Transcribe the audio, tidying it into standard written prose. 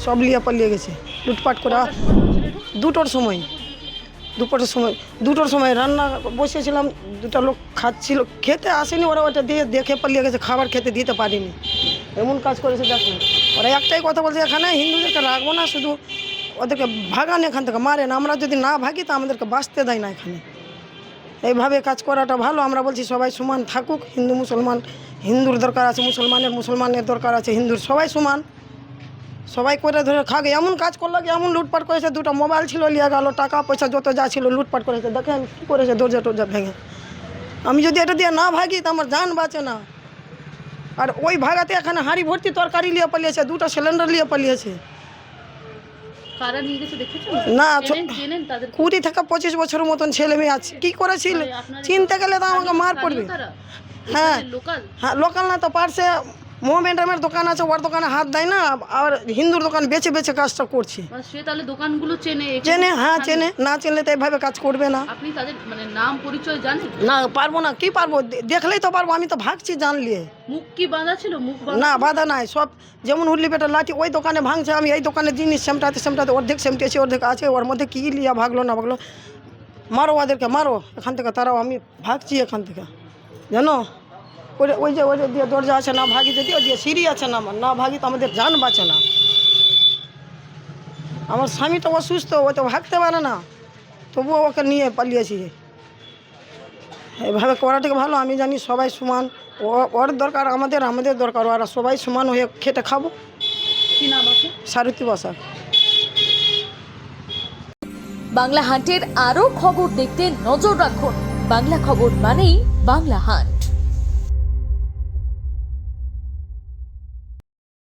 সব নিয়ে পালিয়ে গেছে লুটপাট করে। দুটোর সময় দুটোর সময় রান্না বসেছিলাম, দুটো লোক খাচ্ছিল, খেতে আসেনি, ওরা ওটা দিয়ে দেখে পালিয়ে গেছে, খাবার খেতে দিতে পারিনি, এমন কাজ করেছে দেখুন। ওরা একটাই কথা বলছে, এখানে হিন্দুদেরকে রাখবো না, শুধু ওদেরকে ভাগান এখান থেকে, মারেন, আমরা যদি না ভাগি তা আমাদেরকে বাঁচতে দেয় না এখানে। এইভাবে কাজ করাটা ভালো। আমরা বলছি সবাই সমান থাকুক, হিন্দু মুসলমান, হিন্দুর দরকার আছে মুসলমানের দরকার আছে, হিন্দুর সবাই সমান, সবাই করে ধরে খাগে। এমন কাজ করলো কি এমন লুটপাট করেছে, দুটো মোবাইল ছিল নিয়ে গেল, টাকা পয়সা যত যা ছিল লুটপাট করেছে। দেখেন কী করেছে, দরজা টরজা ভেঙে। আমি যদি এটা দিয়ে না ভাগি তো আমার জান বাঁচে না। আর ওই ভাগাতে এখানে হাঁড়ি ভর্তি তরকারি নিয়ে পালিয়েছে, দুটো সিলিন্ডার নিয়ে পালিয়েছে। কারা নিয়ে গেছে দেখেছেন? না, চেনেন তাদের? 20 থেকে 25 বছরের মতন ছেলে মেয়ে আছে। কী করেছিল চিনতে গেলে তো আমাকে মার পড়বে। হ্যাঁ হ্যাঁ, লোকাল না তো, পার্সে মোমেন্টামের দোকান আছে, ওর দোকানে হাত দেয় না, আর হিন্দুর দোকান বেছে বেছে কাজটা করছে। সে তাহলে দোকানগুলো চেনে, হ্যাঁ চেনে, না চেনলে তো এইভাবে কাজ করবে না। আপনি তাদের মানে নাম পরিচয় জানেন? না, পারবো না, কি পারবো, দেখলেই তো পারবো, আমি তো ভাগছি জানলে। মুখ কি বাঁধা ছিল? মুখ না, বাধা নাই, সব যেমন হুল্লি পেটার লাঠি ওই দোকানে ভাঙছে, আমি এই দোকানে জিনিস সেমটাতে অর্ধেক সেমটেছি, অর্ধেক আছে, ওর মধ্যে কী লিয়া ভাগলো না ভাগলো, মারো ওদেরকে, মারো এখান থেকে তারাও, আমি ভাগছি এখান থেকে, জানো। ওই যে দিয়ে দরজা আছে, না ভাগি, যদি ওই যে সিঁড়ি আছে, না ভাগি তো আমাদের জান বাঁচে না। আমার স্বামী তো অসুস্থ, ও তো ভাগতে পারে না, তবুও ওকে নিয়ে পালিয়েছি। এভাবে করাটাকে ভালো। আমি জানি সবাই সমান, ওর দরকার আমাদের দরকার, ওরা সবাই সমান হয়ে খেটে খাবো। কি নাম আছে? সারথী বসাক। বাংলা হান্টের আরও খবর দেখতে নজর রাখুন। বাংলা খবর মানেই বাংলা হান্ট।